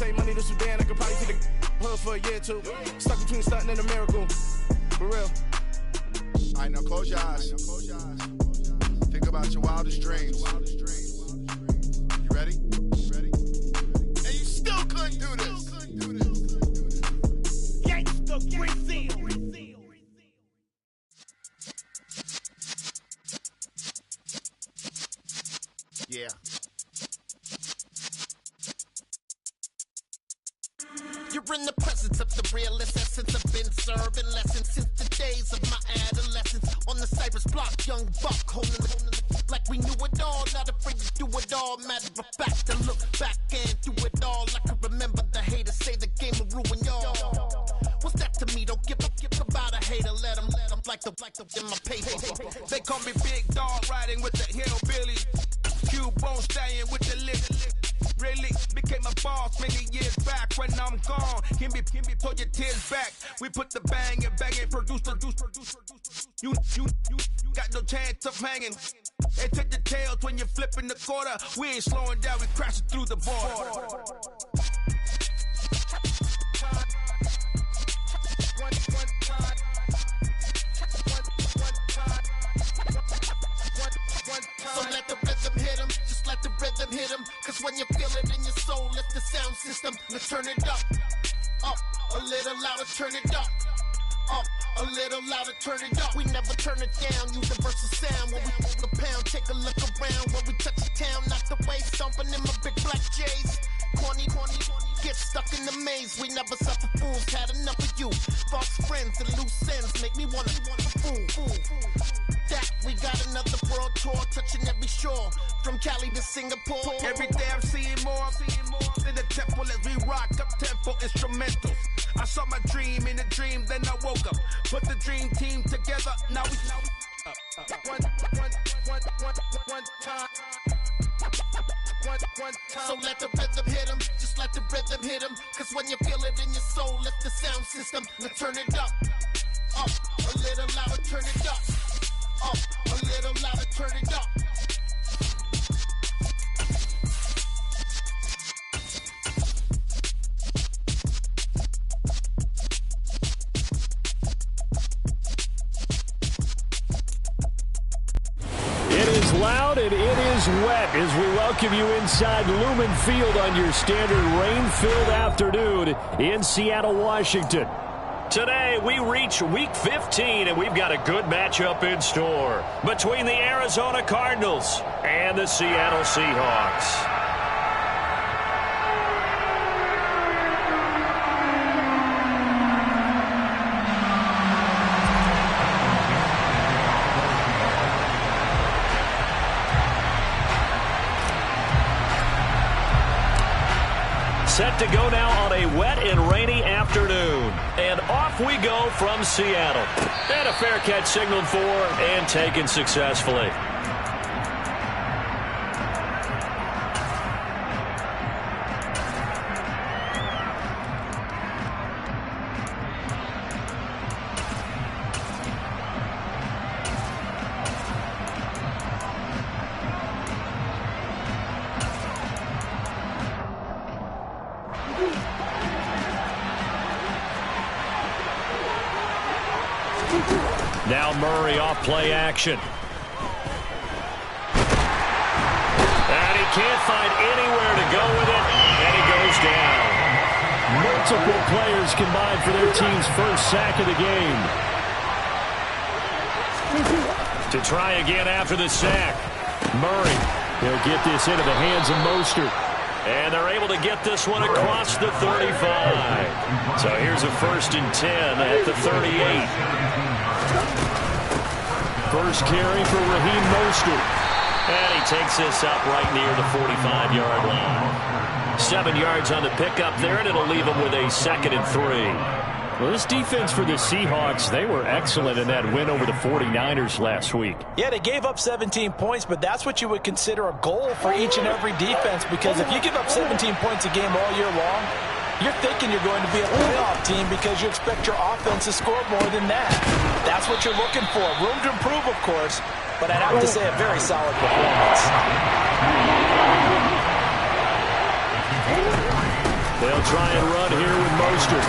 save money to Sudan, I could probably take the hood for a year or two. Stuck between stunting and a miracle. For real. All right, now close your eyes. Think about your wildest dreams. You ready? And you still couldn't do this. Gangsta Brazil. Yeah. You're in the presence of the realest essence. I've been serving lessons since the days of my adolescence. On the Cypress block, young buck holding the like we knew it all. Not afraid to do it all. Matter of fact, to look back and do it all. I can remember the haters say the game will ruin y'all. What's that to me? Don't give about a hater. Let them like the in my paper. They call me Big Dog, riding with the hillbilly. Q-Bone staying with the lip. Really became a boss many years back. When I'm gone, can be pull your tears back. We put the bang and produce. You got no chance of hanging. And take the tails when you're flipping the quarter. We ain't slowing down, we crashing through the border. So let the rhythm hit him, just let the rhythm hit him. Cause when you feel it in your soul, lift the sound system. Now turn it up a little louder, turn it up a little louder, turn it up. We never turn it down, universal sound. When we move the pound, take a look around. When we touch the town, not the way, stomping in my big black J's. Corny, get stuck in the maze. We never suffer fools, had enough of you. False friends and loose ends make me wanna fool. That we got another world tour, touching every shore, from Cali to Singapore. Every day I'm seeing more in the temple as we rock up tempo instrumentals. I saw my dream in a dream, then I woke up. Put the dream team together, now we one time. So let the rhythm hit him, just let the rhythm hit him. Cause when you feel it in your soul, lift the sound system. Now turn it up a little louder, turn it up a little louder, turn it up. It is loud and it is wet as we welcome you inside Lumen Field on your standard rain-filled afternoon in Seattle, Washington. Today, we reach Week 15, and we've got a good matchup in store between the Arizona Cardinals and the Seattle Seahawks. Set to go now on a wet and rainy afternoon. And off we go from Seattle. And a fair catch signaled for and taken successfully. Now Murray off play action. And he can't find anywhere to go with it, and he goes down. Multiple players combined for their team's first sack of the game. To try again after the sack. Murray, he'll get this into the hands of Mostert. And they're able to get this one across the 35. So here's a 1st and 10 at the 38. First carry for Raheem Mostert. And he takes this up right near the 45-yard line. 7 yards on the pickup there, and it'll leave him with a 2nd and 3. Well, this defense for the Seahawks, they were excellent in that win over the 49ers last week. Yeah, they gave up 17 points, but that's what you would consider a goal for each and every defense, because if you give up 17 points a game all year long, you're thinking you're going to be a playoff team because you expect your offense to score more than that. That's what you're looking for. Room to improve, of course, but I'd have to say a very solid performance. They'll try and run here with Mostert.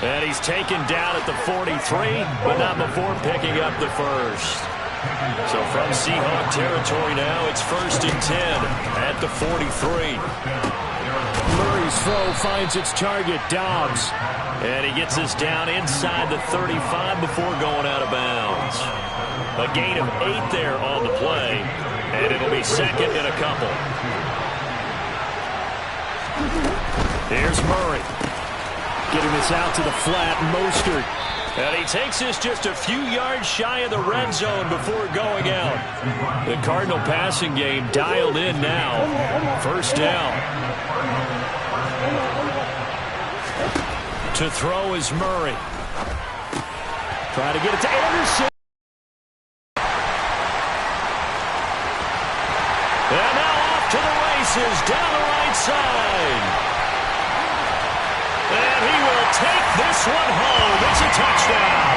And he's taken down at the 43, but not before picking up the first. So from Seahawk territory now, it's 1st and 10 at the 43. Murray's throw finds its target, Dobbs. And he gets this down inside the 35 before going out of bounds. A gain of 8 there on the play, and it'll be 2nd and a couple. Here's Murray. Getting this out to the flat, Mostert. And he takes this just a few yards shy of the red zone before going out. The Cardinal passing game dialed in now. 1st down. To throw is Murray. Try to get it to Anderson. And now off to the races down the right side. And he will take this one home. It's a touchdown.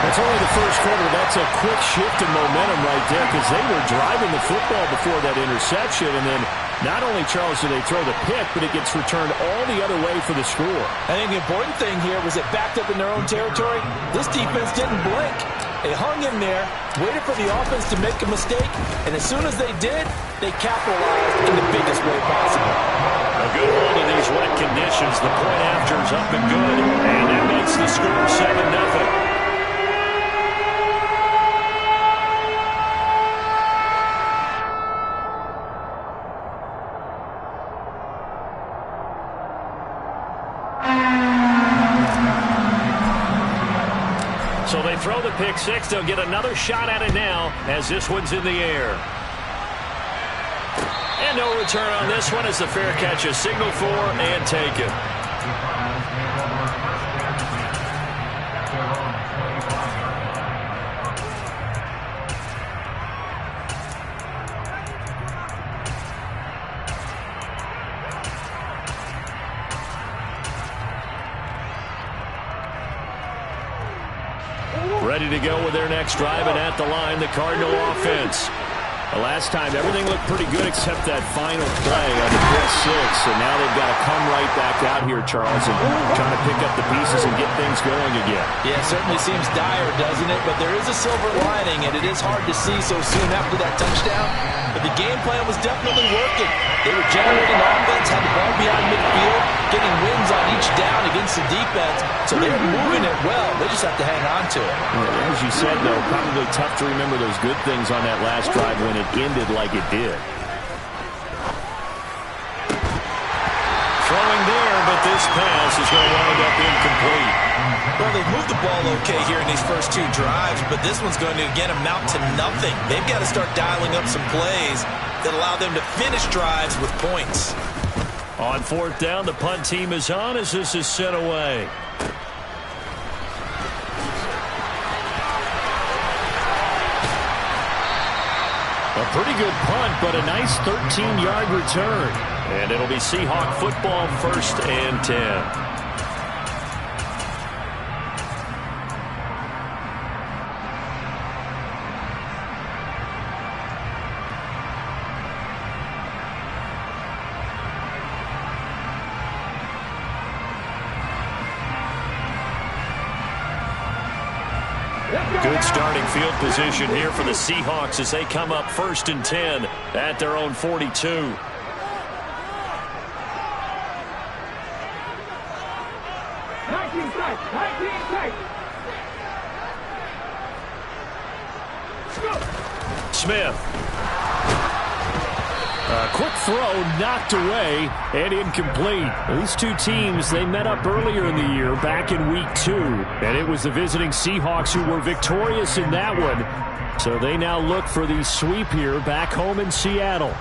That's only the first quarter. That's a quick shift in momentum right there because they were driving the football before that interception. And then not only, Charles, do they throw the pick, but it gets returned all the other way for the score. I think the important thing here was it backed up in their own territory. This defense didn't blink. They hung in there, waited for the offense to make a mistake, and as soon as they did, they capitalized in the biggest way possible. A good hold in these wet conditions. The point after is up and good, and that makes the score 7-0. So they throw the pick six. They'll get another shot at it now as this one's in the air. And no return on this one as the fair catch is signaled for and taken. Ready to go with their next drive, and at the line, the Cardinal offense. The last time, everything looked pretty good except that final play on the pick six, and now they've got to come right back out here, Charles, and trying to pick up the pieces and get things going again. Yeah, it certainly seems dire, doesn't it? But there is a silver lining, and it is hard to see so soon after that touchdown. But the game plan was definitely working. They were generating offense, had the ball behind midfield, getting wins on each down against the defense. So they're moving it well. They just have to hang on to it. Yeah, as you said, though, probably tough to remember those good things on that last drive when it ended like it did. Throwing there, but this pass is going to wind up incomplete. Well, they've moved the ball okay here in these first two drives, but this one's going to, again, amount to nothing. They've got to start dialing up some plays that allow them to finish drives with points. On 4th down, the punt team is on as this is sent away. A pretty good punt, but a nice 13-yard return. And it'll be Seahawk football, 1st and 10. Good starting field position here for the Seahawks as they come up 1st and 10 at their own 42. Smith. A quick throw knocked away and incomplete. These two teams, they met up earlier in the year back in week 2. And it was the visiting Seahawks who were victorious in that one. So they now look for the sweep here back home in Seattle.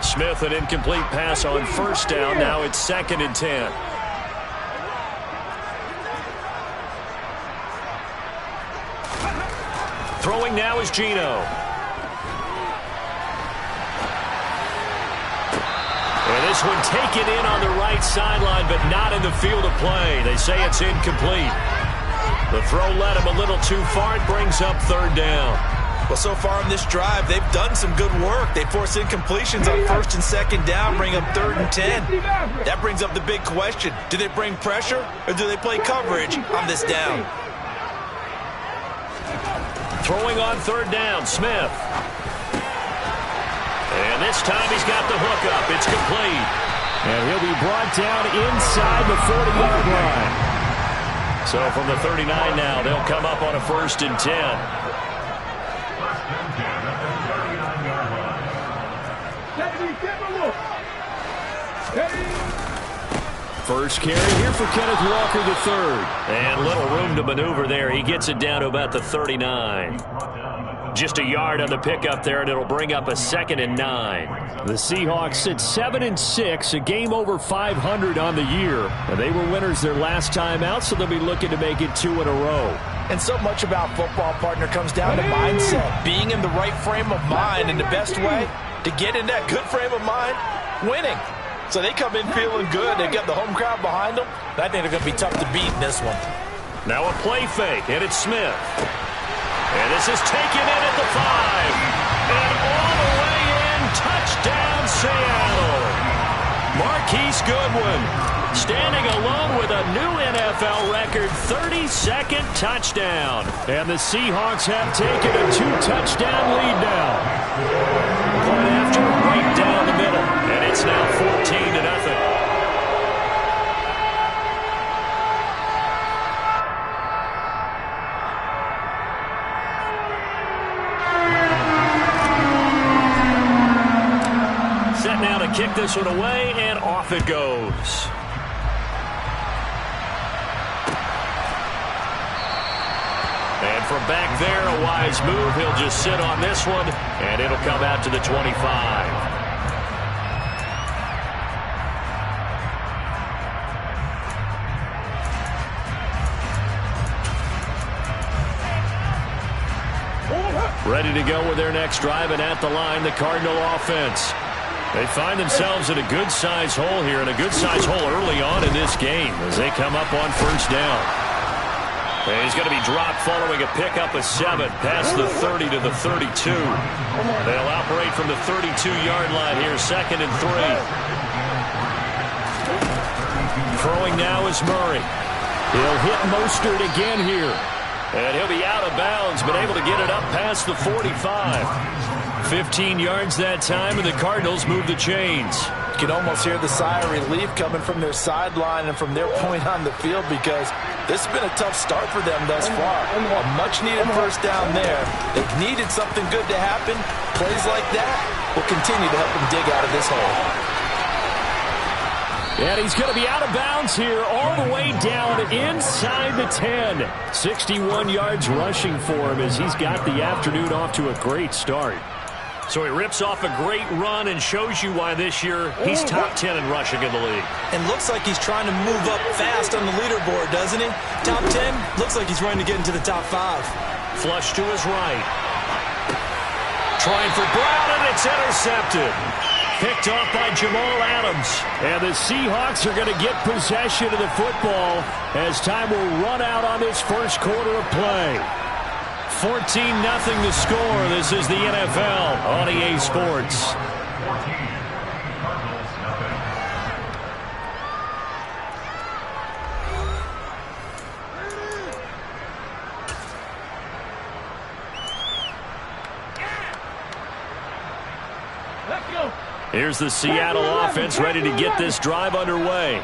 Smith, an incomplete pass on 1st down. Now it's 2nd and 10. Throwing now is Geno. And this one taken in on the right sideline, but not in the field of play. They say it's incomplete. The throw led him a little too far. It brings up 3rd down. Well, so far in this drive, they've done some good work. They force incompletions on 1st and 2nd down, bring up 3rd and 10. That brings up the big question. Do they bring pressure or do they play coverage on this down? Throwing on 3rd down, Smith. And this time he's got the hook up. It's complete. And he'll be brought down inside the 40-yard line. So from the 39 now, they'll come up on a 1st and 10. First carry here for Kenneth Walker III. And little room to maneuver there. He gets it down to about the 39. Just a yard on the pickup there, and it'll bring up a 2nd and 9. The Seahawks sit 7-6, a game over 500 on the year. And they were winners their last time out, so they'll be looking to make it 2 in a row. And so much about football, partner, comes down to mindset. Being in the right frame of mind, and the best way to get in that good frame of mind, winning. So they come in feeling good. They've got the home crowd behind them. I think they're going to be tough to beat in this one. Now a play fake, and it's Smith. And this is taken in at the 5. And all the way in, touchdown Seattle. Marquise Goodwin standing alone with a new NFL record 32nd touchdown. And the Seahawks have taken a 2-touchdown lead now. Point after, right down the middle. And it's now 14-0. Set now to kick this one away, and off it goes. And from back there, a wise move. He'll just sit on this one, and it'll come out to the 25. Ready to go with their next drive, and at the line, the Cardinal offense. They find themselves in a good-sized hole here, and a good-sized hole early on in this game as they come up on 1st down. And he's going to be dropped following a pickup of 7 past the 30 to the 32. They'll operate from the 32-yard line here, 2nd and 3. Throwing now is Murray. He'll hit Mostert again here. And he'll be out of bounds, but able to get it up past the 45. 15 yards that time, and the Cardinals move the chains. You can almost hear the sigh of relief coming from their sideline and from their point on the field, because this has been a tough start for them thus far. A much-needed 1st down there. They've needed something good to happen. Plays like that will continue to help them dig out of this hole. And he's going to be out of bounds here all the way down inside the 10. 61 yards rushing for him as he's got the afternoon off to a great start. So he rips off a great run and shows you why this year he's top 10 in rushing in the league. And looks like he's trying to move up fast on the leaderboard, doesn't he? Top 10, looks like he's running to get into the top 5. Flush to his right. Trying for Brown, and it's intercepted. Picked off by Jamal Adams. And the Seahawks are going to get possession of the football as time will run out on this first quarter of play. 14-0 the score. This is the NFL on EA Sports. Here's the Seattle offense ready to get this drive underway.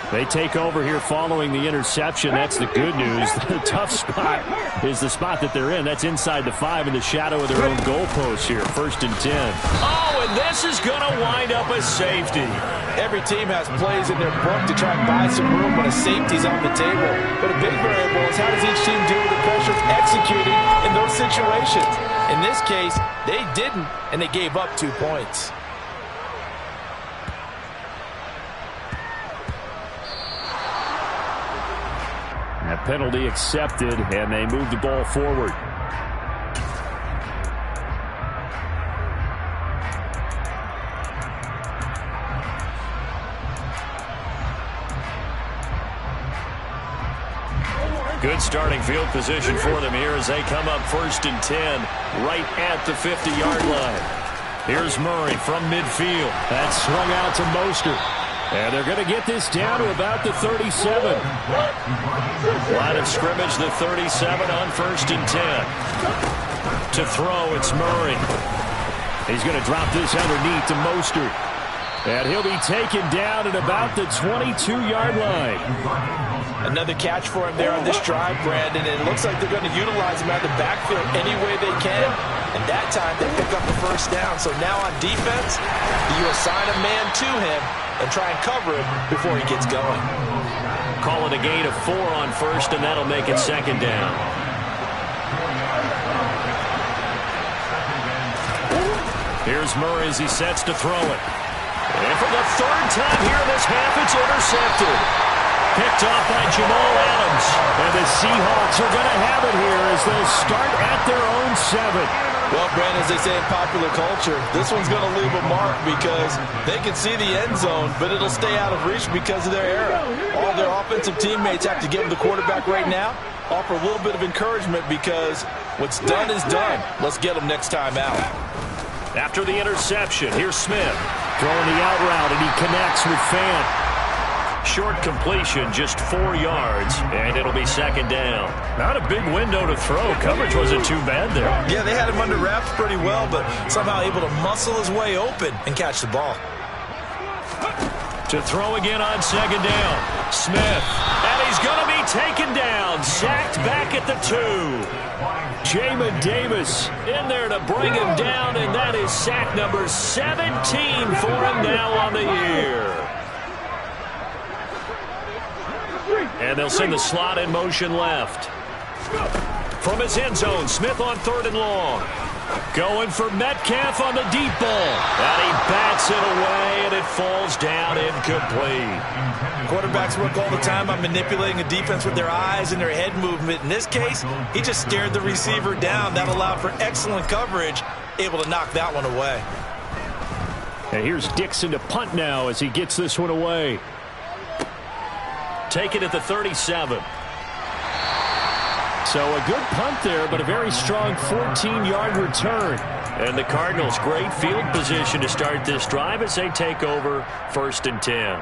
They take over here following the interception. That's the good news. The tough spot is the spot that they're in. That's inside the 5 in the shadow of their own goalpost here. 1st and 10. Oh, and this is going to wind up a safety. Every team has plays in their book to try and buy some room when a safety's on the table. But a big variable is how does each team deal with the pressure of executing in those situations. In this case, they didn't, and they gave up 2 points. That penalty accepted, and they move the ball forward. Good starting field position for them here as they come up 1st and 10 right at the 50-yard line. Here's Murray from midfield. That's swung out to Mostert. And they're going to get this down to about the 37. Line of scrimmage, the 37 on 1st and 10. To throw, it's Murray. He's going to drop this underneath to Mostert. And he'll be taken down at about the 22-yard line. Another catch for him there on this drive, Brandon. And it looks like they're going to utilize him out of the backfield any way they can. And that time they pick up the 1st down. So now on defense, you assign a man to him and try and cover him before he gets going. Call it a gain of 4 on 1st, and that'll make it 2nd down. Here's Murray as he sets to throw it. And for the 3rd time here this half, it's intercepted. Picked off by Jamal Adams. And the Seahawks are going to have it here as they'll start at their own 7. Well, Brandon, as they say in popular culture, this one's going to leave a mark because they can see the end zone, but it'll stay out of reach because of their error. All their offensive teammates have to give the quarterback right now, offer a little bit of encouragement because what's done is done. Let's get them next time out. After the interception, here's Smith. Throwing the out route, and he connects with Fant. Short completion, just 4 yards, and it'll be 2nd down. Not a big window to throw. Coverage wasn't too bad there. Yeah, they had him under wraps pretty well, but somehow able to muscle his way open and catch the ball. To throw again on 2nd down. Smith, and he's going to be taken down. Sacked back at the 2. Jamin Davis in there to bring him down, and that is sack number 17 for him now on the year. And they'll send the slot in motion left. From his end zone, Smith on 3rd and long. Going for Metcalf on the deep ball. And he bats it away, and it falls down incomplete. Quarterbacks work all the time on manipulating a defense with their eyes and their head movement. In this case, he just stared the receiver down. That allowed for excellent coverage, able to knock that one away. And here's Dixon to punt now as he gets this one away. Taken at the 37. So a good punt there, but a very strong 14-yard return. And the Cardinals, great field position to start this drive as they take over 1st and 10.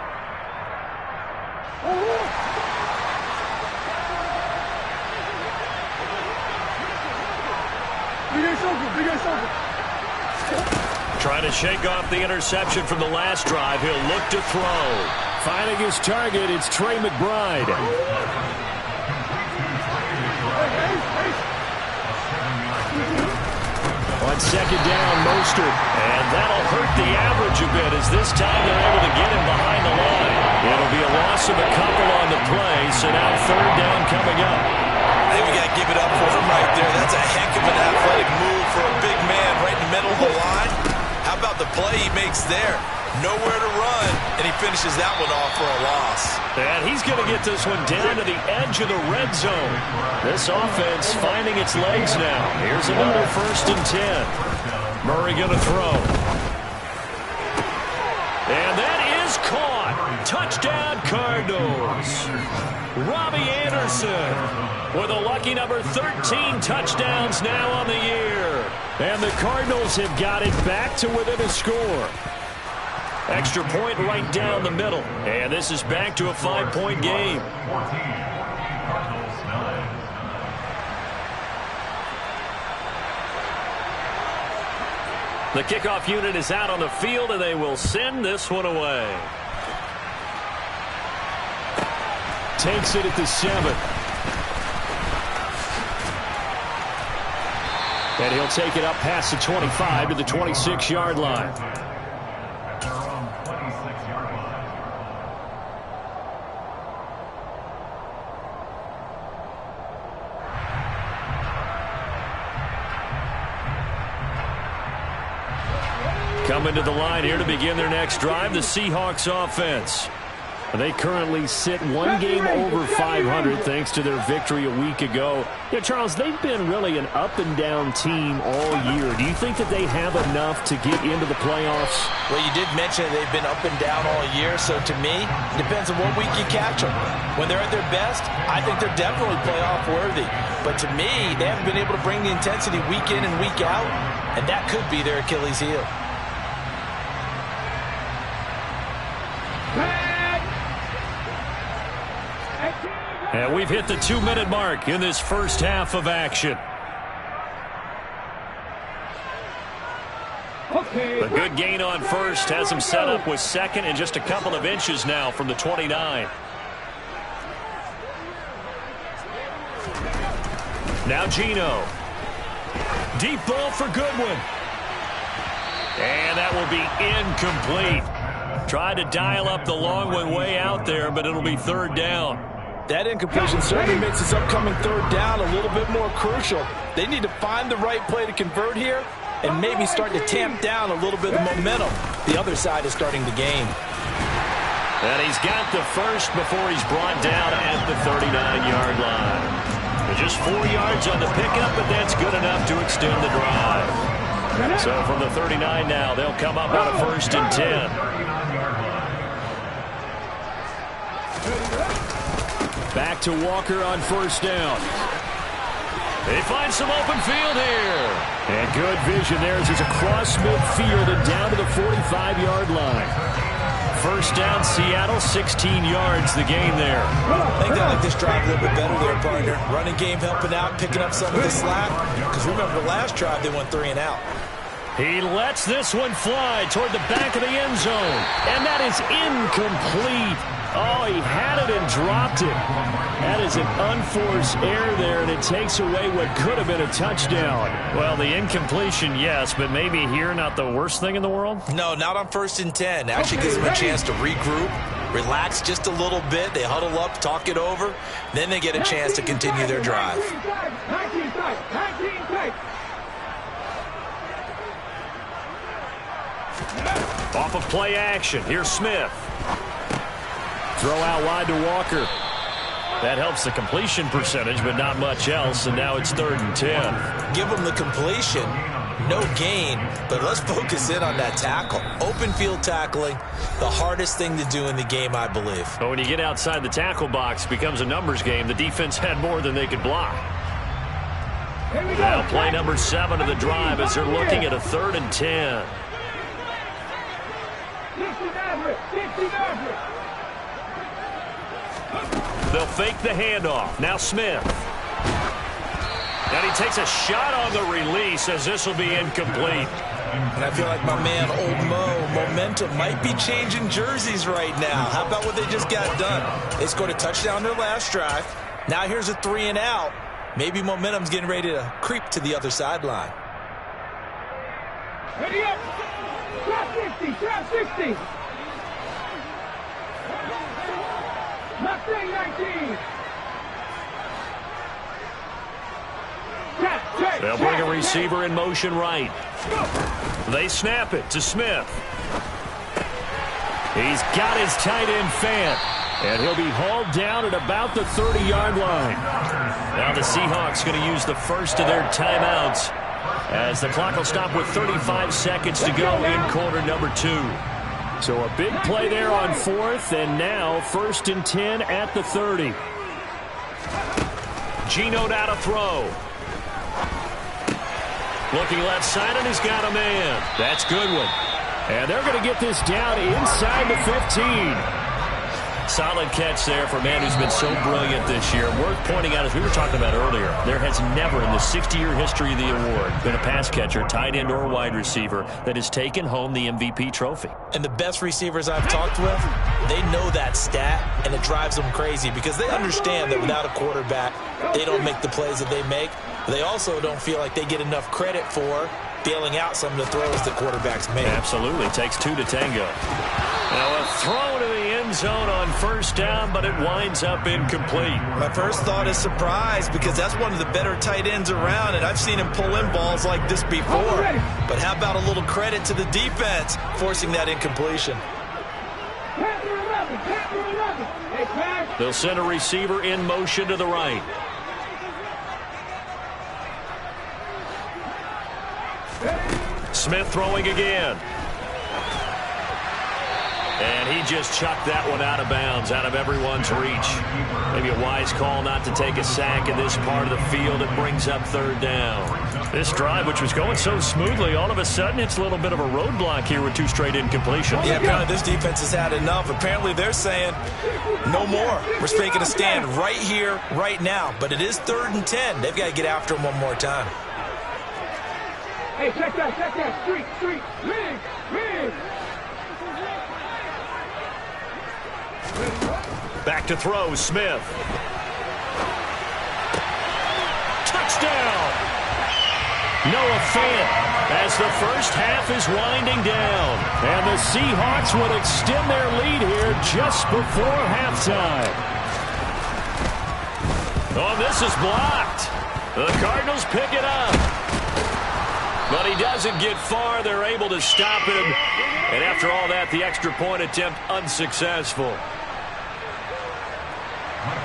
Trying to shake off the interception from the last drive. He'll look to throw. Finding his target, it's Trey McBride. On 2nd down, Mostert. And that'll hurt the average a bit as this time they're able to get him behind the line. It'll be a loss of a couple on the play, so now 3rd down coming up. I think we got to give it up for him right there. That's a heck of an athletic move for a big man right in the middle of the line. How about the play he makes there? Nowhere to run, and he finishes that one off for a loss. And he's going to get this one down to the edge of the red zone. This offense finding its legs now. Here's another 1st and 10. Murray going to throw. And that is caught. Touchdown, Cardinals. Robbie Anderson with a lucky number 13 touchdowns now on the year. And the Cardinals have got it back to within a score. Extra point right down the middle. And this is back to a 5-point game. The kickoff unit is out on the field, and they will send this one away. Takes it at the 7. And he'll take it up past the 25 to the 26-yard line. Coming to the line here to begin their next drive, the Seahawks offense. They currently sit one game over 500 thanks to their victory a week ago. Yeah, Charles, they've been really an up-and-down team all year. Do you think that they have enough to get into the playoffs? Well, you did mention they've been up and down all year, so to me, it depends on what week you catch them. When they're at their best, I think they're definitely playoff worthy. But to me, they haven't been able to bring the intensity week in and week out, and that could be their Achilles heel. And we've hit the 2-minute mark in this first half of action. The good gain on first has him set up with second and just a couple of inches now from the 29. Now Gino. Deep ball for Goodwin. And that will be incomplete. Tried to dial up the long one way out there, but it'll be third down. That incompletion certainly makes this upcoming third down a little bit more crucial. They need to find the right play to convert here and maybe start to tamp down a little bit of momentum. The other side is starting to gain. And he's got the first before he's brought down at the 39-yard line. Just 4 yards on the pickup, but that's good enough to extend the drive. So from the 39 now, they'll come up on a 1st and 10. Back to Walker on 1st down. They find some open field here. And good vision there as he's across midfield and down to the 45-yard line. 1st down, Seattle, 16 yards the gain there. I think they like this drive a little bit better there, partner. Running game helping out, picking up some of the slack. Because remember, the last drive they went 3 and out. He lets this one fly toward the back of the end zone. And that is incomplete. Oh, he had it and dropped it. That is an unforced error there, and it takes away what could have been a touchdown. Well, the incompletion, yes, but maybe here not the worst thing in the world? No, not on 1st and 10. Actually gives them a chance to regroup, relax just a little bit. They huddle up, talk it over. Then they get a chance to continue their drive. Off of play action. Here's Smith. Throw out wide to Walker. That helps the completion percentage, but not much else, and now it's 3rd and 10. Give them the completion, no gain, but let's focus in on that tackle. Open field tackling, the hardest thing to do in the game, I believe. But when you get outside the tackle box, it becomes a numbers game. The defense had more than they could block. Now play number 7 of the drive as they're looking at a 3rd and 10. They'll fake the handoff. Now Smith. And he takes a shot on the release as this will be incomplete. And I feel like my man, Old Mo, momentum might be changing jerseys right now. How about what they just got done? They scored a touchdown their last drive. Now here's a 3 and out. Maybe momentum's getting ready to creep to the other sideline. Ready up. Trap 60. Trap 60. Mustang 19. They'll bring a receiver in motion right. They snap it to Smith. He's got his tight end Fant. And he'll be hauled down at about the 30-yard line. Now the Seahawks going to use the first of their timeouts as the clock will stop with 35 seconds to go in quarter number 2. So a big play there on 4th, and now 1st and 10 at the 30. Gino now to throw. Looking left side, and he's got a man. That's Goodwin. And they're going to get this down inside the 15. Solid catch there for a man who's been so brilliant this year. Worth pointing out, as we were talking about earlier, there has never in the 60-year history of the award been a pass catcher, tight end or wide receiver that has taken home the MVP trophy. And the best receivers I've talked with, they know that stat, and it drives them crazy because they understand that without a quarterback, they don't make the plays that they make. They also don't feel like they get enough credit for bailing out some of the throws that quarterbacks make. Absolutely. It takes 2 to tango. Now a throw to the end zone on 1st down, but it winds up incomplete. My first thought is surprise because that's one of the better tight ends around, and I've seen him pull in balls like this before. But how about a little credit to the defense forcing that incompletion? They'll send a receiver in motion to the right. Smith throwing again. And he just chucked that one out of bounds, out of everyone's reach. Maybe a wise call not to take a sack in this part of the field. It brings up third down. This drive, which was going so smoothly, all of a sudden it's a little bit of a roadblock here with 2 straight incompletions. Yeah, apparently this defense has had enough. Apparently they're saying no more. We're taking a stand right here, right now. But it is 3rd and 10. They've got to get after him one more time. Hey, check that, street, rig. Back to throw, Smith. Touchdown! Noah Fant as the first half is winding down. And the Seahawks would extend their lead here just before halftime. Oh, this is blocked. The Cardinals pick it up. But he doesn't get far. They're able to stop him. And after all that, the extra point attempt unsuccessful.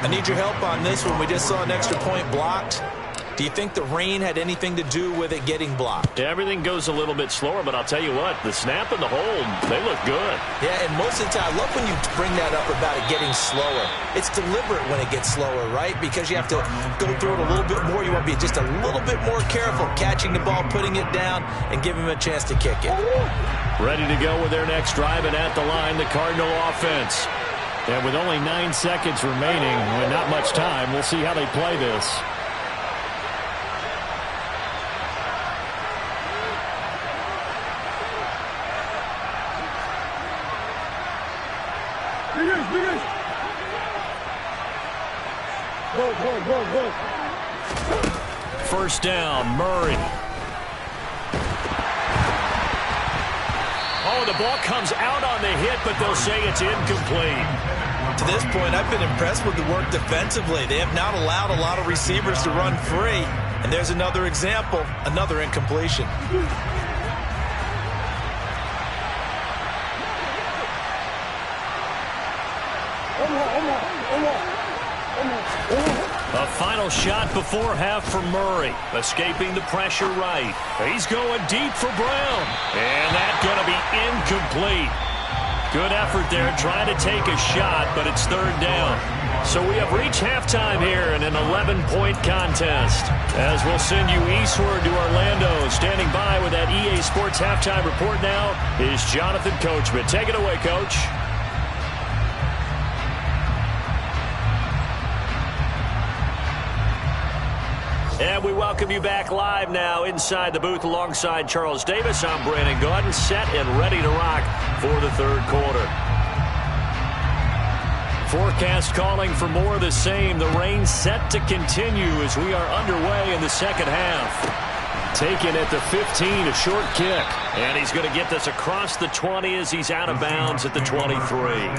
I need your help on this one. We just saw an extra point blocked. Do you think the rain had anything to do with it getting blocked? Everything goes a little bit slower, but I'll tell you what, the snap and the hold, they look good. Yeah, and most of the time, I love when you bring that up about it getting slower. It's deliberate when it gets slower, right? Because you have to go through it a little bit more. You want to be just a little bit more careful catching the ball, putting it down, and giving him a chance to kick it. Ready to go with their next drive, and at the line, the Cardinal offense. And with only 9 seconds remaining and not much time, we'll see how they play this. Go. First down, Murray. Oh, the ball comes out on the hit, but they'll say it's incomplete. To this point, I've been impressed with the work defensively. They have not allowed a lot of receivers to run free. And there's another example, another incompletion. A final shot before half for Murray. Escaping the pressure right. He's going deep for Brown. And that's going to be incomplete. Good effort there trying to take a shot, but it's third down. So we have reached halftime here in an 11-point contest. As we'll send you eastward to Orlando. Standing by with that EA Sports halftime report now is Jonathan Coachman. Take it away, Coach. And we welcome you back live now inside the booth alongside Charles Davis. I'm Brandon Gaudin, set and ready to rock for the third quarter. Forecast calling for more of the same. The rain set to continue as we are underway in the second half. Taken at the 15, a short kick. And he's going to get this across the 20 as he's out of bounds at the 23.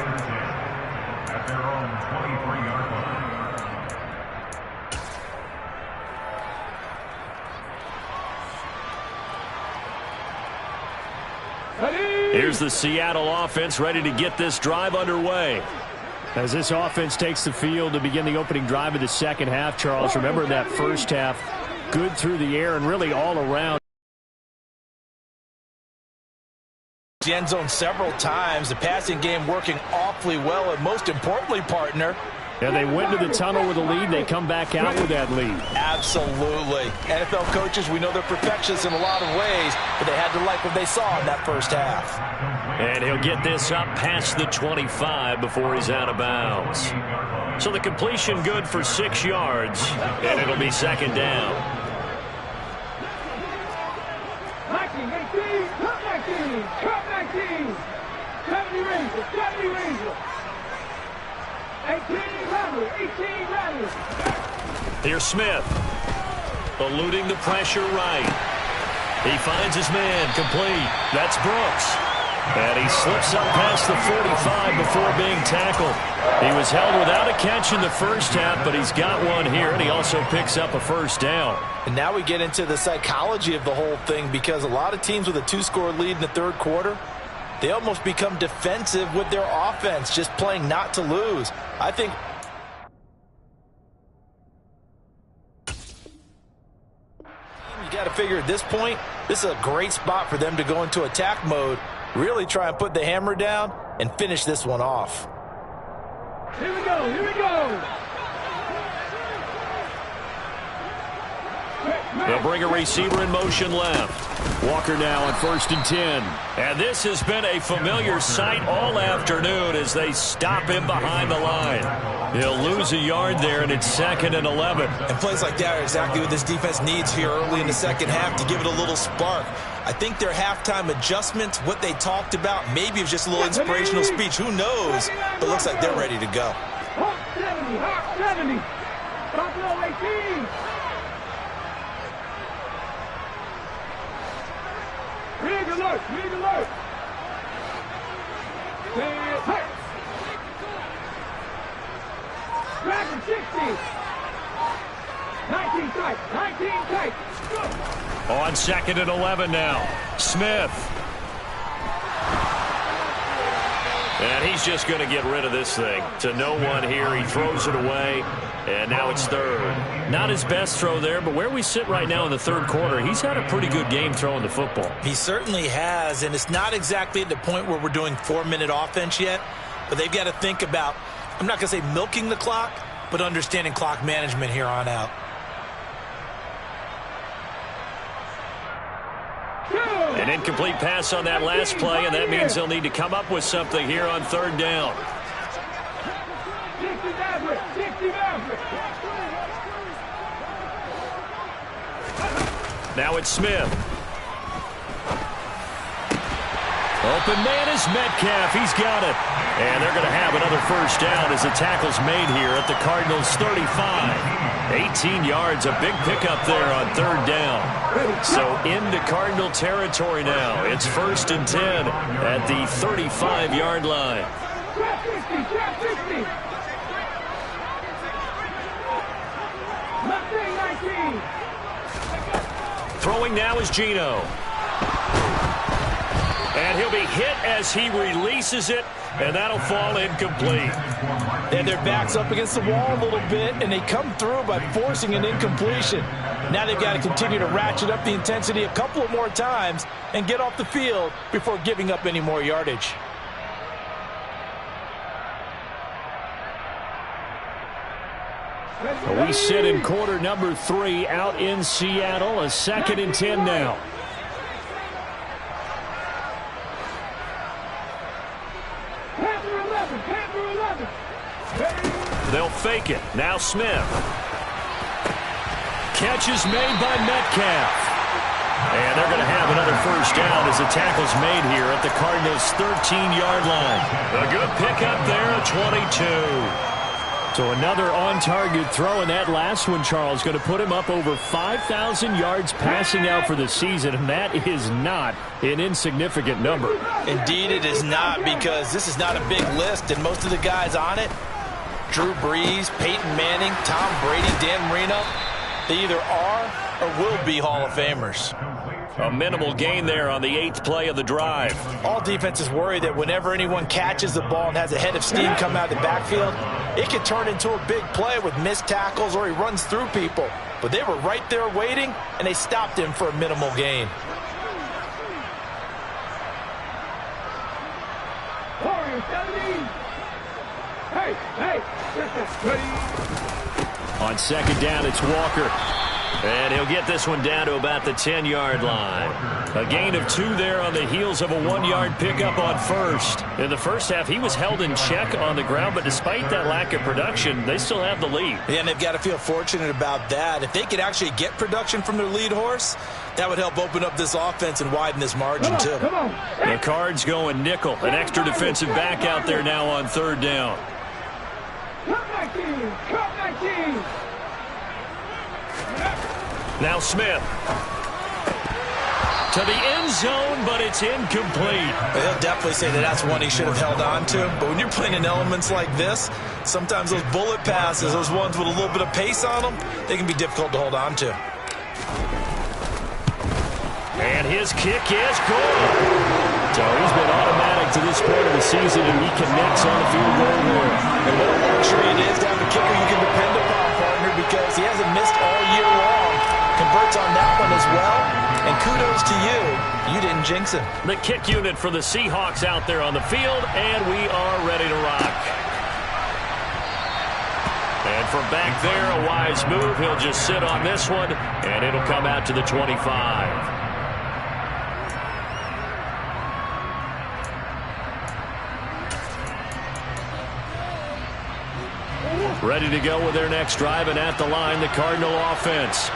Here's the Seattle offense ready to get this drive underway. As this offense takes the field to begin the opening drive of the second half, Charles, remember that first half, good through the air and really all around. The end zone several times. The passing game working awfully well, and most importantly, partner. And they went to the tunnel with a lead. They come back out with that lead. Absolutely. NFL coaches, we know they're perfectionists in a lot of ways, but they had to like what they saw in that first half. And he'll get this up past the 25 before he's out of bounds. So the completion good for 6 yards, and it'll be second down. 19, 18, cut 19. 70 Rangers. 18 Rangers. Here's Smith. Eluding the pressure right. He finds his man complete. That's Brooks. And he slips up past the 45 before being tackled. He was held without a catch in the first half, but he's got one here, and he also picks up a first down. And now we get into the psychology of the whole thing, because a lot of teams with a 2-score lead in the third quarter, they almost become defensive with their offense, just playing not to lose. I think you got to figure at this point, this is a great spot for them to go into attack mode, really try and put the hammer down and finish this one off. Here we go, here we go. They'll bring a receiver in motion left. Walker now on 1st and 10. And this has been a familiar sight all afternoon as they stop him behind the line. He'll lose a yard there, and it's 2nd and 11. And plays like that are exactly what this defense needs here early in the second half to give it a little spark. I think their halftime adjustments, what they talked about, maybe it was just a little inspirational speech. Who knows? But it looks like they're ready to go. Hawk 70, Hawk 70. Buffalo 18. Rig alert, rig alert. Hey. Dragon 60. 19 tight, 19 tight. On 2nd and 11 now. Smith. And he's just going to get rid of this thing. To no one here. He throws it away. And now it's 3rd. Not his best throw there, but where we sit right now in the 3rd quarter, he's had a pretty good game throwing the football. He certainly has, and it's not exactly at the point where we're doing 4-minute offense yet, but they've got to think about, I'm not going to say milking the clock, but understanding clock management here on out. An incomplete pass on that last play, and that means they'll need to come up with something here on 3rd down. 60 Maverick, 60 Maverick. Now it's Smith. Open man is Metcalf. He's got it. And they're going to have another 1st down as the tackle's made here at the Cardinals' 35. 18 yards, a big pickup there on 3rd down. So into Cardinal territory now. It's 1st and 10 at the 35-yard line. Trap 60, trap 60. Left wing 19. Throwing now is Geno. And he'll be hit as he releases it, and that'll fall incomplete. And their back's up against the wall a little bit, and they come through by forcing an incompletion. Now they've got to continue to ratchet up the intensity a couple of more times and get off the field before giving up any more yardage. We sit in quarter number 3 out in Seattle. A 2nd and 10 now. They'll fake it. Now Smith. Catch is made by Metcalf. And they're going to have another 1st down as the tackle's made here at the Cardinals' 13-yard line. A good pickup there at 22. So another on-target throw, and that last one, Charles, going to put him up over 5,000 yards passing out for the season, and that is not an insignificant number. Indeed it is not, because this is not a big list, and most of the guys on it, Drew Brees, Peyton Manning, Tom Brady, Dan Marino, they either are or will be Hall of Famers. A minimal gain there on the 8th play of the drive. All defenses worry that whenever anyone catches the ball and has a head of steam come out of the backfield, it can turn into a big play with missed tackles or he runs through people. But they were right there waiting, and they stopped him for a minimal gain. On 2nd down, it's Walker. And he'll get this one down to about the 10-yard line. A gain of 2 there on the heels of a 1-yard pickup on 1st. In the first half, he was held in check on the ground, but despite that lack of production, they still have the lead. Yeah, and they've got to feel fortunate about that. If they could actually get production from their lead horse, that would help open up this offense and widen this margin, too. The Cards going nickel. An extra defensive back out there now on 3rd down. Now Smith. To the end zone, but it's incomplete. They'll definitely say that that's one he should have held on to. But when you're playing in elements like this, sometimes those bullet passes, those ones with a little bit of pace on them, they can be difficult to hold on to. And his kick is good. So he's been automatically to this point of the season, and he connects on the field goal here. And what a luxury it is to have a kicker you can depend upon, partner, because he hasn't missed all year long. Converts on that one as well. And kudos to you. You didn't jinx him. The kick unit for the Seahawks out there on the field, and we are ready to rock. And from back there, a wise move. He'll just sit on this one, and it'll come out to the 25. Ready to go with their next drive, and at the line, the Cardinal offense.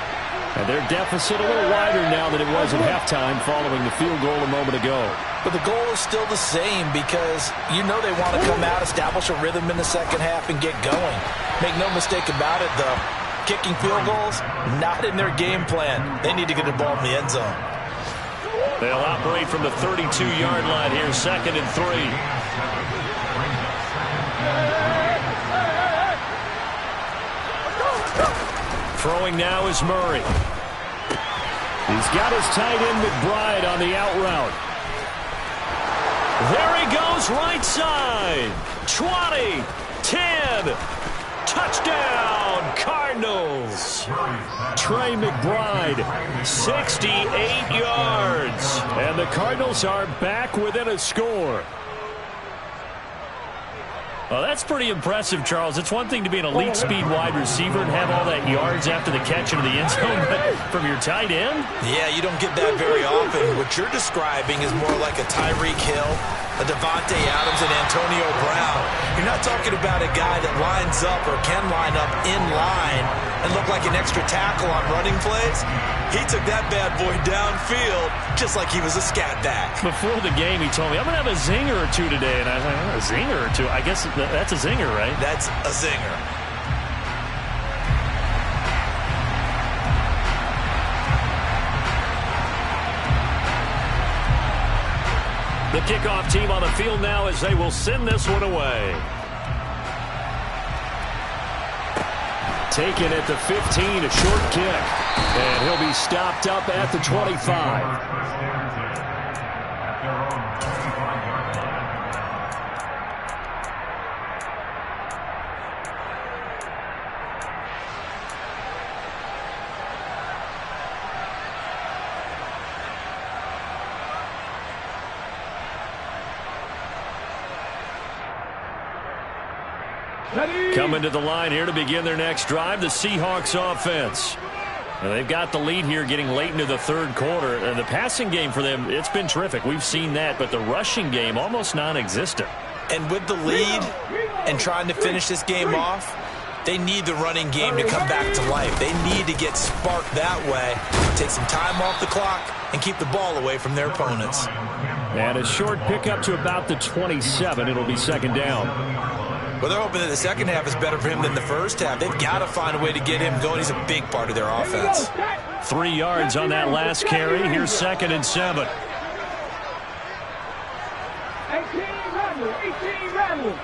And their deficit a little wider now than it was at halftime following the field goal a moment ago. But the goal is still the same because you know they want to come out, establish a rhythm in the second half, and get going. Make no mistake about it, though. Kicking field goals, not in their game plan. They need to get the ball in the end zone. They'll operate from the 32-yard line here, 2nd and 3. Throwing now is Murray. He's got his tight end McBride on the out route. There he goes, right side. 20, 10, touchdown, Cardinals. Trey McBride, 68 yards. And the Cardinals are back within a score. Well, that's pretty impressive, Charles. It's one thing to be an elite speed wide receiver and have all that yards after the catch into the end zone, but from your tight end? Yeah, you don't get that very often. What you're describing is more like a Tyreek Hill, a Devontae Adams, and Antonio Brown. You're not talking about a guy that lines up or can line up in line and look like an extra tackle on running plays. He took that bad boy downfield just like he was a scat back. Before the game, he told me, I'm going to have a zinger or two today. And I was like, a zinger or two? I guess that's a zinger, right? That's a zinger. The kickoff team on the field now as they will send this one away. Taken at the 15, a short kick. And he'll be stopped up at the 25. Coming to the line here to begin their next drive, the Seahawks offense. And they've got the lead here getting late into the third quarter. And the passing game for them, it's been terrific. We've seen that, but the rushing game almost non-existent. And with the lead and trying to finish this game off, they need the running game to come back to life. They need to get sparked that way, take some time off the clock, and keep the ball away from their opponents. And a short pickup to about the 27. It'll be second down. Well, they're hoping that the second half is better for him than the first half. They've got to find a way to get him going. He's a big part of their offense. 3 yards on that last carry. Here's 2nd and 7. 18 Randall.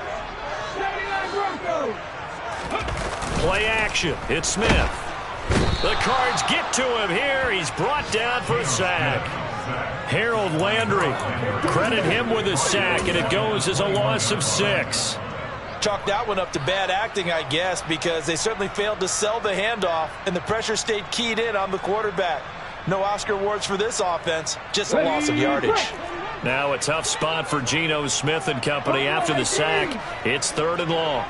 79 Broncos. Play action. It's Smith. The Cards get to him here. He's brought down for a sack. Harold Landry. Credit him with a sack, and it goes as a loss of 6. Chalk that one up to bad acting, I guess, because they certainly failed to sell the handoff, and the pressure stayed keyed in on the quarterback. No Oscar awards for this offense, just a loss of yardage. Now a tough spot for Geno Smith and company after the sack. It's 3rd and long.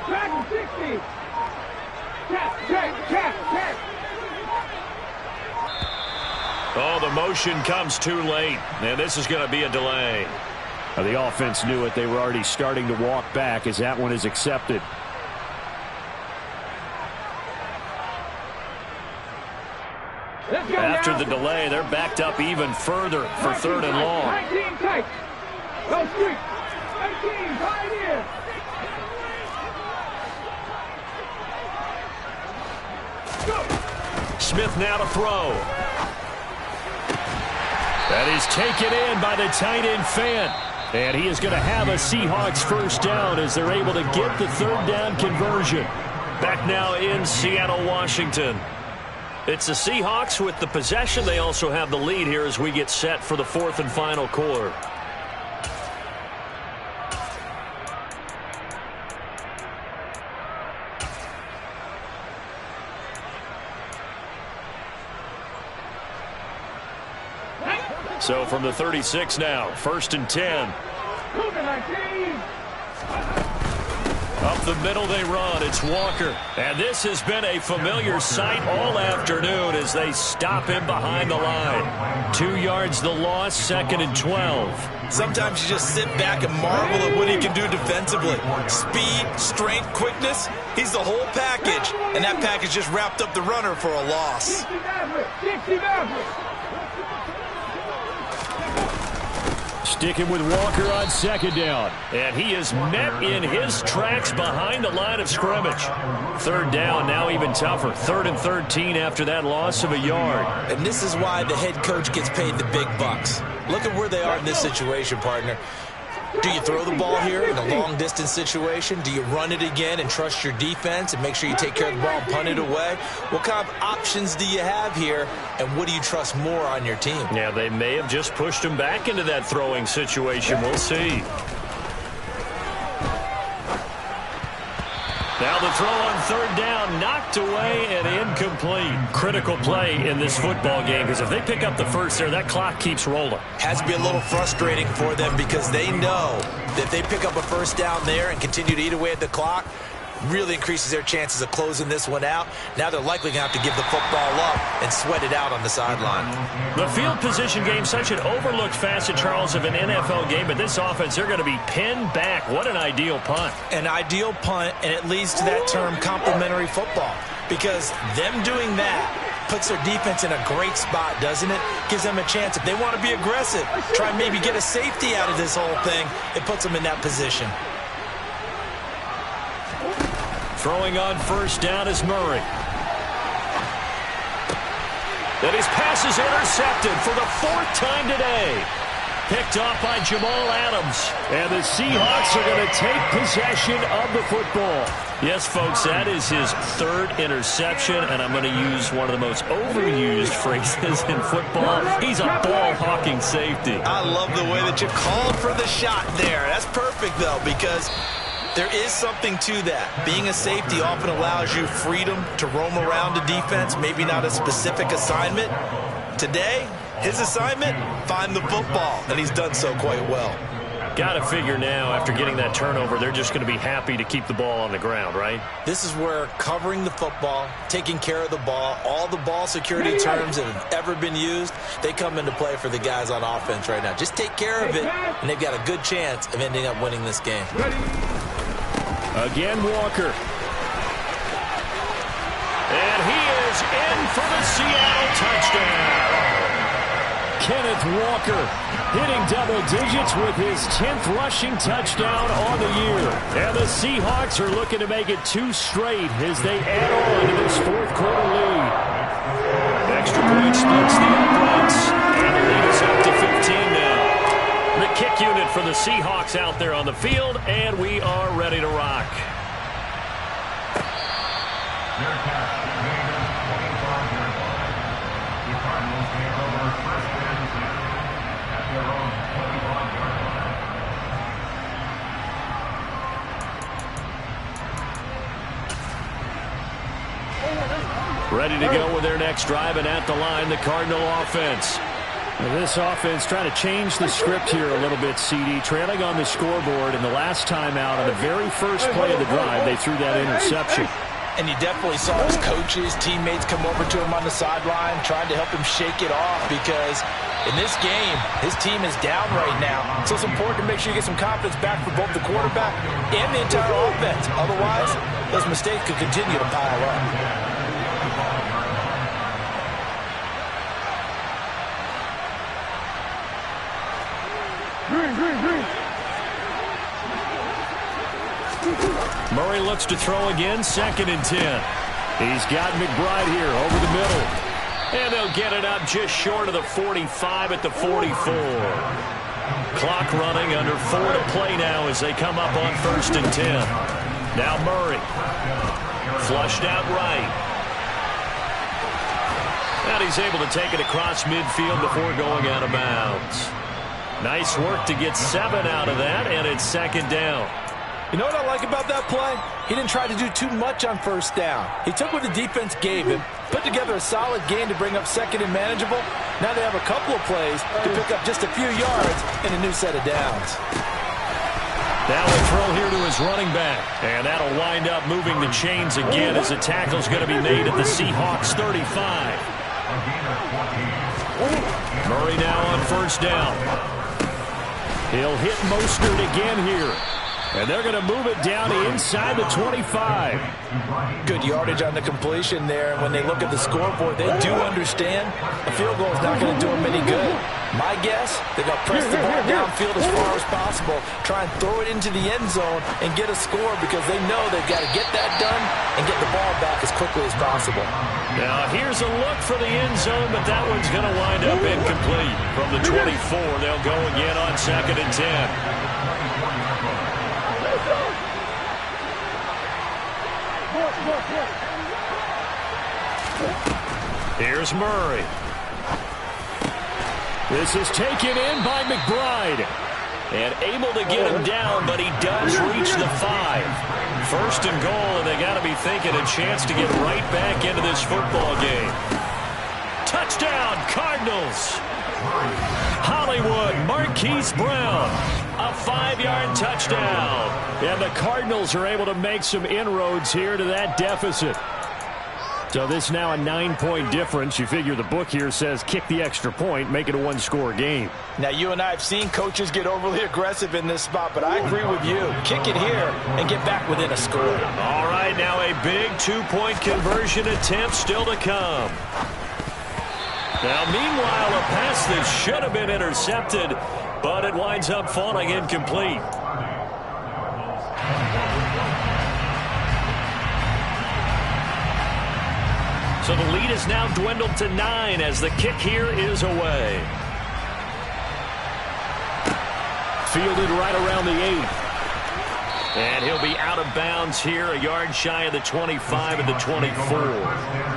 Back 60. Tap. Oh, the motion comes too late, and this is going to be a delay. The offense knew it. They were already starting to walk back as that one is accepted. After the delay, they're backed up even further for 3rd and long. 19 tight. Go street. 18 pioneer. Smith now to throw. That is taken in by the tight end Fant. And he is going to have a Seahawks first down as they're able to get the 3rd down conversion. Back now in Seattle, Washington. It's the Seahawks with the possession. They also have the lead here as we get set for the fourth and final quarter. So from the 36 now, 1st and 10. Up the middle they run. It's Walker. And this has been a familiar sight all afternoon as they stop him behind the line. 2 yards the loss, 2nd and 12. Sometimes you just sit back and marvel at what he can do defensively. Speed, strength, quickness. He's the whole package. And that package just wrapped up the runner for a loss. Sticking with Walker on 2nd down. And he is met in his tracks behind the line of scrimmage. 3rd down, now even tougher. 3rd and 13 after that loss of a yard. And this is why the head coach gets paid the big bucks. Look at where they are in this situation, partner. Do you throw the ball here in a long-distance situation? Do you run it again and trust your defense and make sure you take care of the ball and punt it away? What kind of options do you have here, and what do you trust more on your team? Yeah, they may have just pushed him back into that throwing situation. We'll see. Now the throw on 3rd down, knocked away and incomplete. Critical play in this football game because if they pick up the first there, that clock keeps rolling. Has to be a little frustrating for them because they know that if they pick up a 1st down there and continue to eat away at the clock, really increases their chances of closing this one out. Now they're likely going to have to give the football up and sweat it out on the sideline. The field position game, such an overlooked facet, Charles, of an NFL game, but this offense, they're going to be pinned back. What an ideal punt. An ideal punt, and it leads to that term complimentary football, because them doing that puts their defense in a great spot, doesn't it? Gives them a chance. If they want to be aggressive, try and maybe get a safety out of this whole thing, it puts them in that position. Throwing on 1st down is Murray. And his pass is intercepted for the 4th time today. Picked off by Jamal Adams. And the Seahawks are going to take possession of the football. Yes, folks, that is his 3rd interception, and I'm going to use one of the most overused phrases in football. He's a ball-hawking safety. I love the way that you called for the shot there. That's perfect, though, because there is something to that. Being a safety often allows you freedom to roam around a defense, maybe not a specific assignment. Today, his assignment, find the football, and he's done so quite well. Got to figure now, after getting that turnover, they're just going to be happy to keep the ball on the ground, right? This is where covering the football, taking care of the ball, all the ball security terms that have ever been used, they come into play for the guys on offense right now. Just take care of it, and they've got a good chance of ending up winning this game. Again, Walker. And he is in for the Seattle touchdown. Kenneth Walker hitting double digits with his 10th rushing touchdown on the year. And the Seahawks are looking to make it 2 straight as they add on to this 4th quarter lead. Extra point splits the uprights. And the lead is up to 15 now. The kick unit for the Seahawks out there on the field, and we are ready to rock. Ready to go with their next drive, and at the line, the Cardinal offense. This offense trying to change the script here a little bit, CD. Trailing on the scoreboard, and the last time out on the very first play of the drive, they threw that interception. And you definitely saw his coaches, teammates come over to him on the sideline, trying to help him shake it off, because in this game, his team is down right now. So it's important to make sure you get some confidence back for both the quarterback and the entire offense. Otherwise, those mistakes could continue to pile up. Murray looks to throw again, 2nd and 10. He's got McBride here over the middle. And they'll get it up just short of the 45 at the 44. Clock running, under 4 to play now as they come up on 1st and 10. Now Murray. Flushed out right. And he's able to take it across midfield before going out of bounds. Nice work to get 7 out of that, and it's second down. You know what I like about that play? He didn't try to do too much on first down. He took what the defense gave him, put together a solid gain to bring up second and manageable. Now they have a couple of plays to pick up just a few yards and a new set of downs. Now a throw here to his running back. And that'll wind up moving the chains again as the tackle's going to be made at the Seahawks 35. Murray now on first down. He'll hit Mostert again here. And they're going to move it down inside the 25. Good yardage on the completion there. And when they look at the scoreboard, they do understand a field goal is not going to do them any good. My guess, they're going to press the ball downfield as far as possible, try and throw it into the end zone and get a score because they know they've got to get that done and get the ball back as quickly as possible. Now here's a look for the end zone, but that one's going to wind up incomplete. From the 24, they'll go again on 2nd and 10. Here's Murray. This is taken in by McBride. And able to get him down, but he does reach the 5. First and goal, and they got to be thinking a chance to get right back into this football game. Touchdown, Cardinals. Hollywood, Marquise Brown. A 5-yard touchdown. And the Cardinals are able to make some inroads here to that deficit. So this now a 9-point difference. You figure the book here says kick the extra point, make it a 1-score game. Now, you and I have seen coaches get overly aggressive in this spot, but I agree with you. Kick it here and get back within a score. All right, now a big 2-point conversion attempt still to come. Now, meanwhile, a pass that should have been intercepted, but it winds up falling incomplete. So the lead is now dwindled to 9 as the kick here is away. Fielded right around the 8. And he'll be out of bounds here, a yard shy of the 25 and the 24.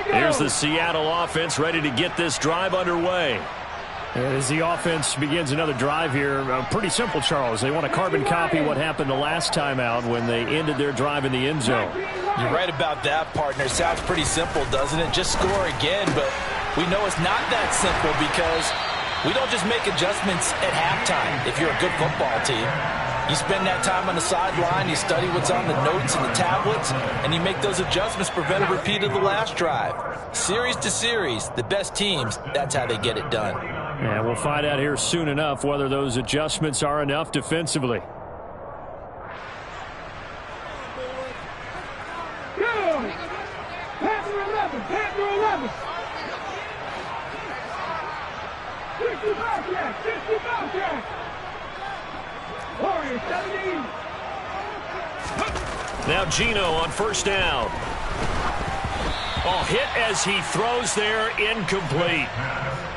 Here's the Seattle offense ready to get this drive underway. As the offense begins another drive here, pretty simple, Charles. They want to carbon copy what happened the last time out when they ended their drive in the end zone. You're right about that, partner. Sounds pretty simple, doesn't it? Just score again, but we know it's not that simple because we don't just make adjustments at halftime if you're a good football team. You spend that time on the sideline, you study what's on the notes and the tablets, and you make those adjustments, prevent a repeat of the last drive. Series to series, the best teams, that's how they get it done. Yeah, we'll find out here soon enough whether those adjustments are enough defensively. Panther 11, Panther 11. 60 Bobcat, 60 Bobcat. Warriors 17. Now Gino on first down. Oh, hit as he throws there, incomplete.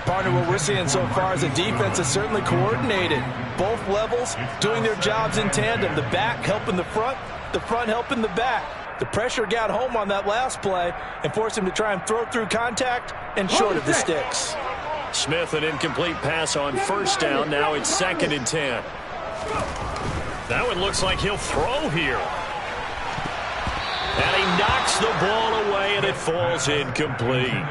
Partner, what we're seeing so far is the defense is certainly coordinated. Both levels doing their jobs in tandem. The back helping the front helping the back. The pressure got home on that last play and forced him to try and throw through contact and short of the sticks. Smith, an incomplete pass on first down. Now it's 2nd and 10. That one looks like he'll throw here. And he knocks the ball away, and it falls incomplete.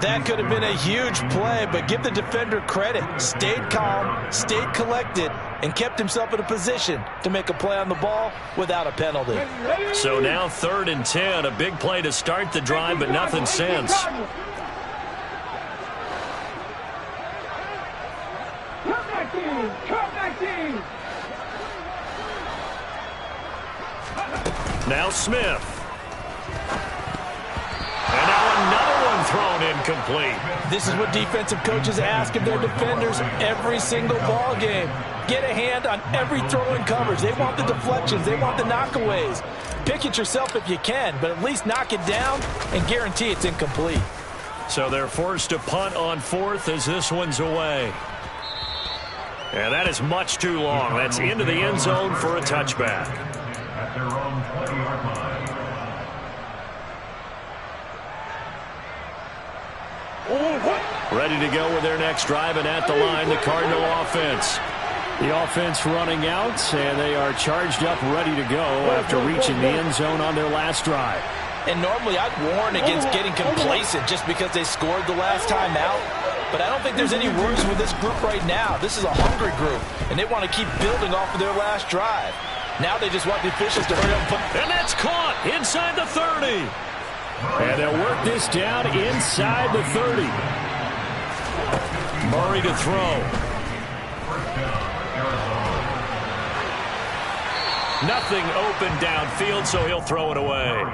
That could have been a huge play, but give the defender credit. Stayed calm, stayed collected, and kept himself in a position to make a play on the ball without a penalty. So now 3rd and 10, a big play to start the drive, but nothing since. Now Smith. And now another one thrown incomplete. This is what defensive coaches ask of their defenders every single ball game. Get a hand on every throw in coverage. They want the deflections. They want the knockaways. Pick it yourself if you can, but at least knock it down and guarantee it's incomplete. So they're forced to punt on fourth as this one's away. And that is much too long. That's into the end zone for a touchback. At their own 20-yard line. Ready to go with their next drive, and at the line, the Cardinal offense. The offense running out, and they are charged up, ready to go after reaching the end zone on their last drive. And normally I'd warn against getting complacent just because they scored the last time out. But I don't think there's any worries with this group right now. This is a hungry group, and they want to keep building off of their last drive. Now they just want the officials to hurry up and put... And that's caught inside the 30. And they'll work this down inside the 30. Murray to throw. Nothing open downfield, so he'll throw it away.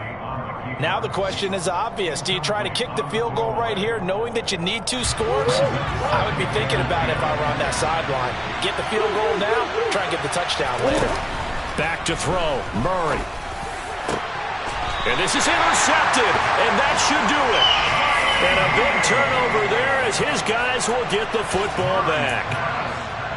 Now the question is obvious. Do you try to kick the field goal right here knowing that you need 2 scores? I would be thinking about it if I were on that sideline. Get the field goal now, try and get the touchdown later. Back to throw. Murray. And this is intercepted, and that should do it. And a big turnover there as his guys will get the football back.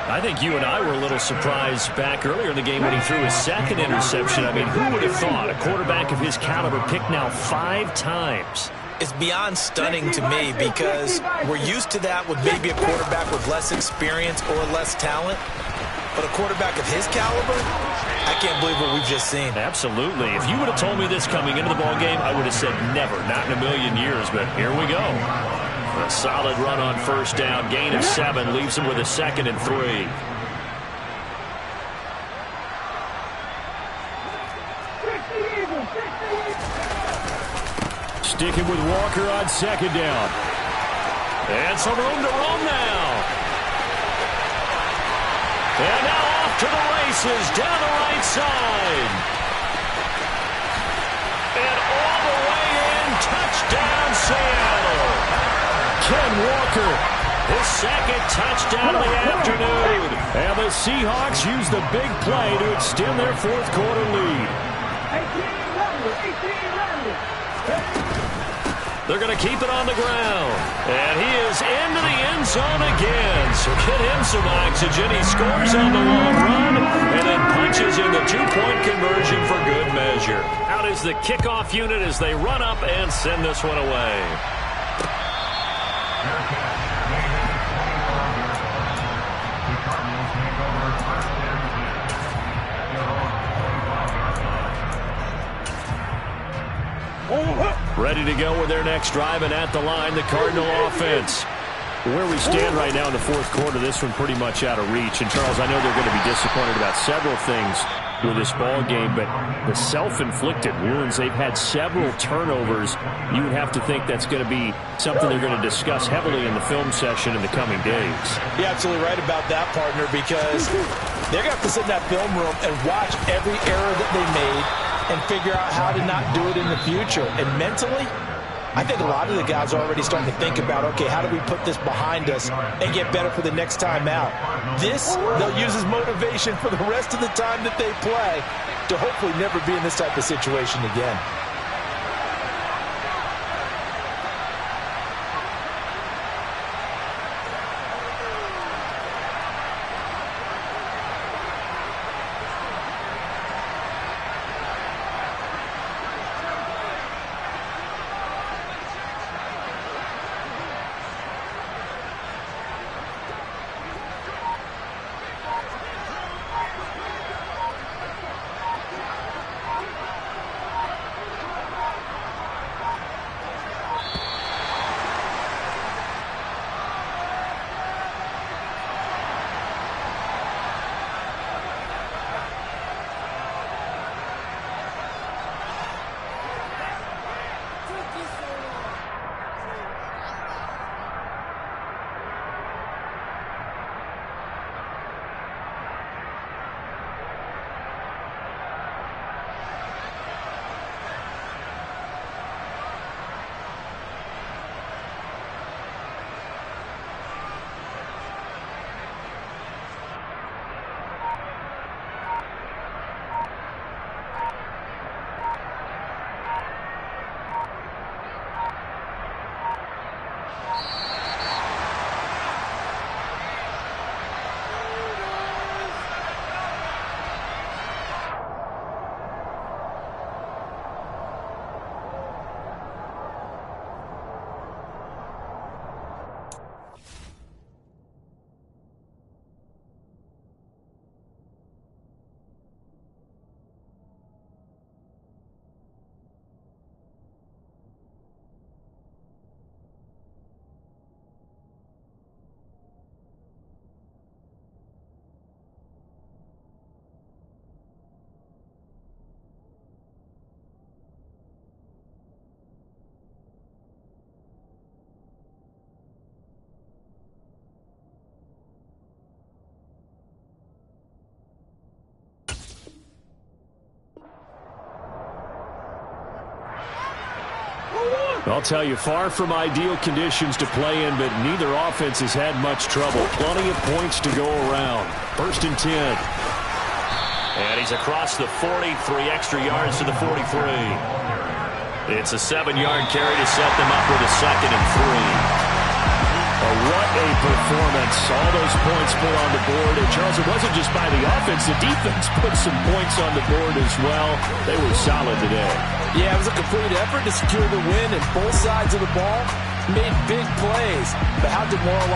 I think you and I were a little surprised back earlier in the game when he threw his second interception. I mean, who would have thought a quarterback of his caliber picked now 5 times? It's beyond stunning to me because we're used to that with maybe a quarterback with less experience or less talent. But a quarterback of his caliber, I can't believe what we've just seen. Absolutely. If you would have told me this coming into the ballgame, I would have said never, not in a million years. But here we go. A solid run on first down. Gain of 7 leaves him with a 2nd and 3. Sticking with Walker on 2nd down. And some room to roam now. And now off to the races down the right side. And all the way in, touchdown Seattle. Ken Walker, his 2nd touchdown of the afternoon. And the Seahawks use the big play to extend their 4th quarter lead. They're going to keep it on the ground. And he is into the end zone again. So get him some oxygen. He scores on the long run and then punches in the 2-point conversion for good measure. Out is the kickoff unit as they run up and send this one away. Ready to go with their next drive, and at the line, the Cardinal offense. Where we stand right now in the 4th quarter, this one pretty much out of reach. And, Charles, I know they're going to be disappointed about several things with this ball game, but the self-inflicted wounds, they've had several turnovers. You would have to think that's going to be something they're going to discuss heavily in the film session in the coming days. You're absolutely right about that, partner, because they're going to have to sit in that film room and watch every error that they made and figure out how to not do it in the future. And mentally, I think a lot of the guys are already starting to think about, okay, how do we put this behind us and get better for the next time out? This, they'll use as motivation for the rest of the time that they play to hopefully never be in this type of situation again. I'll tell you, far from ideal conditions to play in, but neither offense has had much trouble. Plenty of points to go around. 1st and 10. And he's across the 40, 3 extra yards to the 43. It's a 7-yard carry to set them up with a 2nd and 3. What a performance. All those points put on the board. And Charles, it wasn't just by the offense. The defense put some points on the board as well. They were solid today. Yeah, it was a complete effort to secure the win, and both sides of the ball made big plays. But how demoralizing.